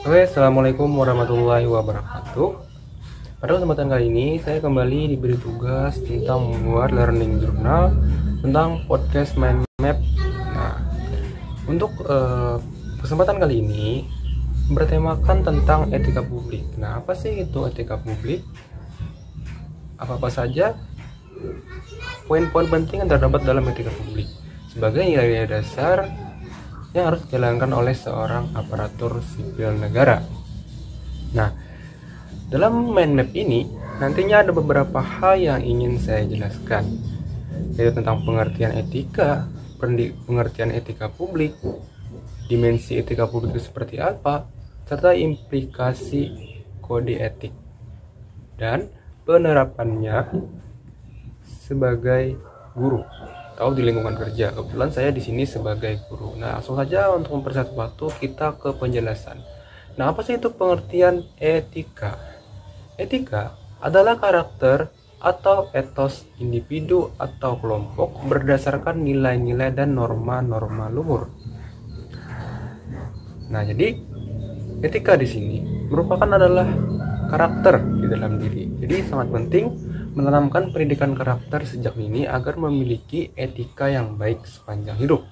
Oke, assalamualaikum warahmatullahi wabarakatuh. Pada kesempatan kali ini, saya kembali diberi tugas tentang membuat learning journal tentang podcast mind map. Nah, untuk kesempatan kali ini bertemakan tentang etika publik. Nah, apa sih itu etika publik? Apa saja poin-poin penting yang terdapat dalam etika publik sebagai nilai-nilai dasar yang harus dijalankan oleh seorang aparatur sipil negara. Nah, dalam mind map ini nantinya ada beberapa hal yang ingin saya jelaskan, yaitu tentang pengertian etika, pengertian etika publik, dimensi etika publik itu seperti apa, serta implikasi kode etik dan penerapannya sebagai guru atau di lingkungan kerja. Kebetulan saya di sini sebagai guru. Nah, langsung saja untuk mempersingkat waktu kita ke penjelasan. Nah, apa sih itu pengertian etika? Etika adalah karakter atau etos individu atau kelompok berdasarkan nilai-nilai dan norma-norma luhur. Nah, jadi etika di sini merupakan adalah karakter di dalam diri. Jadi sangat penting menanamkan pendidikan karakter sejak dini agar memiliki etika yang baik sepanjang hidup.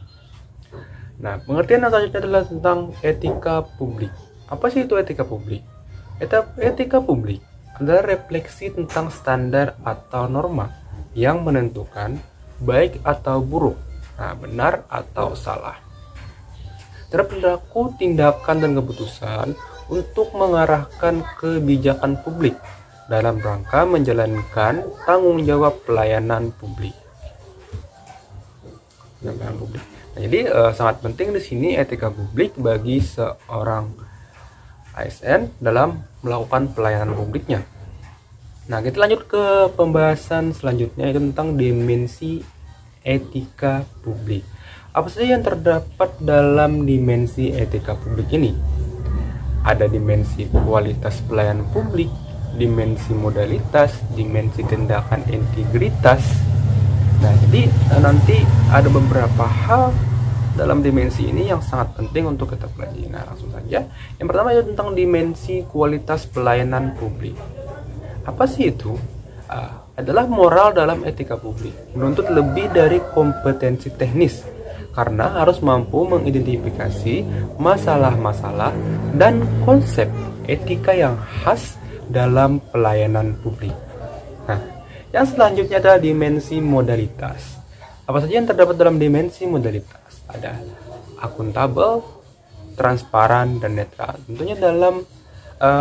Nah, pengertian yang selanjutnya adalah tentang etika publik. Apa sih itu etika publik? Etika publik adalah refleksi tentang standar atau norma yang menentukan baik atau buruk, benar atau salah, terperilaku, tindakan, dan keputusan untuk mengarahkan kebijakan publik dalam rangka menjalankan tanggung jawab pelayanan publik. Nah, jadi sangat penting di sini etika publik bagi seorang ASN dalam melakukan pelayanan publiknya. Nah, kita lanjut ke pembahasan selanjutnya, yaitu tentang dimensi etika publik. Apa saja yang terdapat dalam dimensi etika publik ini? Ada dimensi kualitas pelayanan publik, dimensi modalitas, dimensi tindakan integritas. Nah, jadi nanti ada beberapa hal dalam dimensi ini yang sangat penting untuk kita pelajari. Nah, langsung saja. Yang pertama itu tentang dimensi kualitas pelayanan publik. Apa sih itu? Adalah moral dalam etika publik, menuntut lebih dari kompetensi teknis, karena harus mampu mengidentifikasi masalah-masalah dan konsep etika yang khas dalam pelayanan publik. Nah, yang selanjutnya adalah dimensi modalitas. Apa saja yang terdapat dalam dimensi modalitas? Ada akuntabel, transparan, dan netral. Tentunya dalam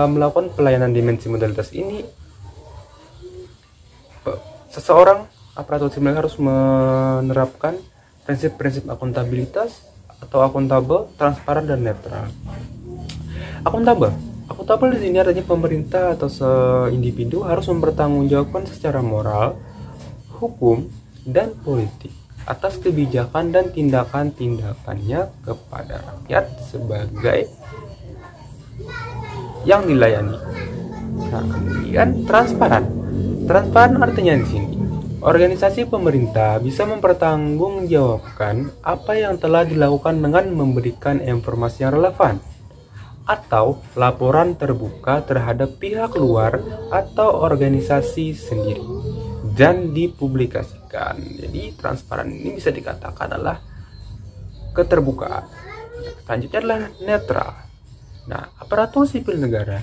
melakukan pelayanan dimensi modalitas ini, seseorang aparatur sipil harus menerapkan prinsip-prinsip akuntabilitas atau akuntabel, transparan, dan netral. Akuntabel di sini artinya pemerintah atau seindividu harus mempertanggungjawabkan secara moral, hukum, dan politik atas kebijakan dan tindakan-tindakannya kepada rakyat sebagai yang dilayani. Nah, kemudian transparan. Transparan artinya di sini organisasi pemerintah bisa mempertanggungjawabkan apa yang telah dilakukan dengan memberikan informasi yang relevan atau laporan terbuka terhadap pihak luar atau organisasi sendiri dan dipublikasikan. Jadi transparan ini bisa dikatakan adalah keterbukaan. Selanjutnya adalah netral. Nah, aparatur sipil negara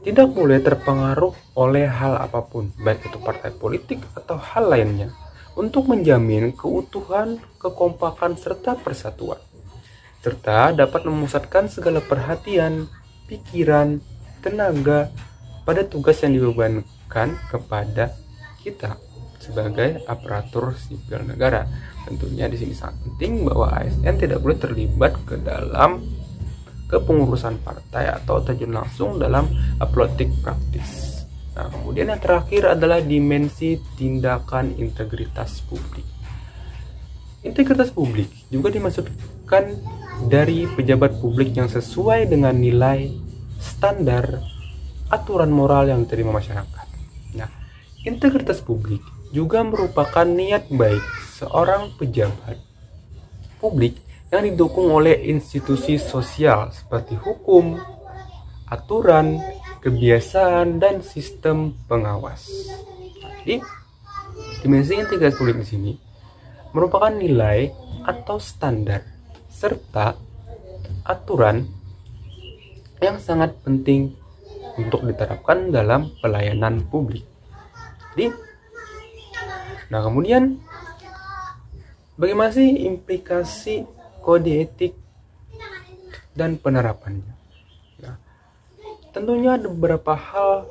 tidak boleh terpengaruh oleh hal apapun, baik itu partai politik atau hal lainnya, untuk menjamin keutuhan, kekompakan, serta persatuan, serta dapat memusatkan segala perhatian, pikiran, tenaga pada tugas yang dibebankan kepada kita sebagai aparatur sipil negara. Tentunya di sini sangat penting bahwa ASN tidak boleh terlibat ke dalam kepengurusan partai atau terjun langsung dalam politik praktis. Nah, kemudian yang terakhir adalah dimensi tindakan integritas publik. Integritas publik juga dimaksudkan dari pejabat publik yang sesuai dengan nilai, standar, aturan moral yang diterima masyarakat. Nah, integritas publik juga merupakan niat baik seorang pejabat publik yang didukung oleh institusi sosial seperti hukum, aturan, kebiasaan, dan sistem pengawas. Jadi, dimensi integrasi publik di sini merupakan nilai atau standar serta aturan yang sangat penting untuk diterapkan dalam pelayanan publik. Jadi, nah kemudian bagaimana sih implikasi kode etik dan penerapannya? Nah, tentunya ada beberapa hal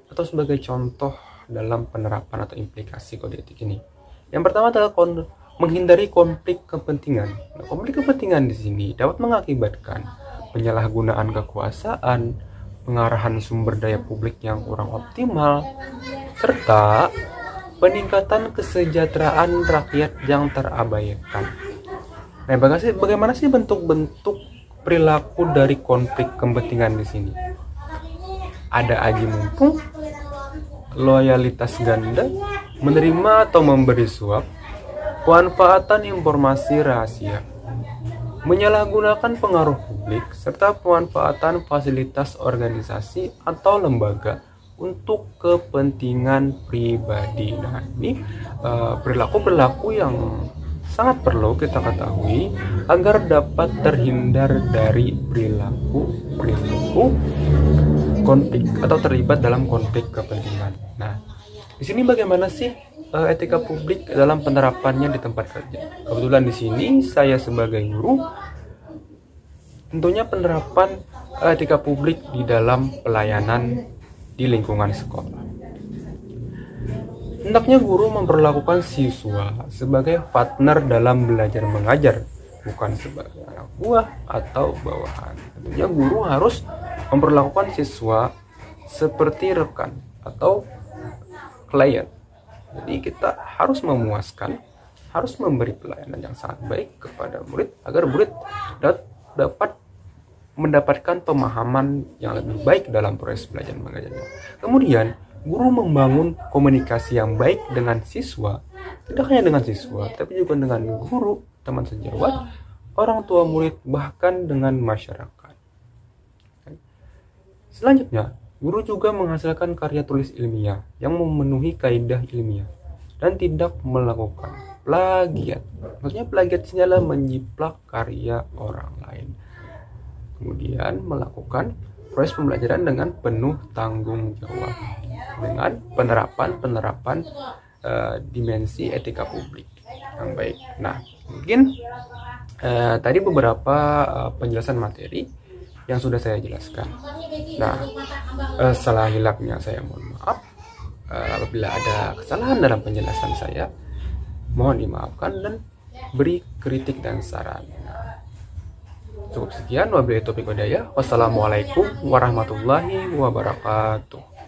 atau sebagai contoh dalam penerapan atau implikasi kode etik ini. Yang pertama adalah menghindari konflik kepentingan. Nah, konflik kepentingan di sini dapat mengakibatkan penyalahgunaan kekuasaan, pengarahan sumber daya publik yang kurang optimal, serta peningkatan kesejahteraan rakyat yang terabaikan. Nah, bagaimana sih bentuk-bentuk perilaku dari konflik kepentingan di sini? Ada aji mumpung, loyalitas ganda, menerima atau memberi suap, pemanfaatan informasi rahasia, menyalahgunakan pengaruh publik, serta pemanfaatan fasilitas organisasi atau lembaga untuk kepentingan pribadi. Nah, ini perilaku-perilaku yang sangat perlu kita ketahui agar dapat terhindar dari perilaku konflik atau terlibat dalam konflik kepentingan. Nah, di sini bagaimana sih etika publik dalam penerapannya di tempat kerja? Kebetulan di sini saya sebagai guru, tentunya penerapan etika publik di dalam pelayanan di lingkungan sekolah. Hendaknya guru memperlakukan siswa sebagai partner dalam belajar mengajar, bukan sebagai anak buah atau bawahan. Tentunya guru harus memperlakukan siswa seperti rekan atau klien. Jadi kita harus memuaskan, harus memberi pelayanan yang sangat baik kepada murid agar murid dapat mendapatkan pemahaman yang lebih baik dalam proses belajar mengajarnya. Kemudian guru membangun komunikasi yang baik dengan siswa, tidak hanya dengan siswa, tapi juga dengan guru, teman sejawat, orang tua murid, bahkan dengan masyarakat. Selanjutnya, guru juga menghasilkan karya tulis ilmiah yang memenuhi kaidah ilmiah dan tidak melakukan plagiat. Maksudnya plagiat ini adalah menjiplak karya orang lain. Kemudian melakukan proses pembelajaran dengan penuh tanggung jawab dengan penerapan dimensi etika publik yang baik. Nah, mungkin tadi beberapa penjelasan materi yang sudah saya jelaskan. Nah, salah hilapnya saya mohon maaf. Apabila ada kesalahan dalam penjelasan saya, mohon dimaafkan dan beri kritik dan saran. Cukup sekian, wabillahi taufiq wal hidayah. Wassalamualaikum warahmatullahi wabarakatuh.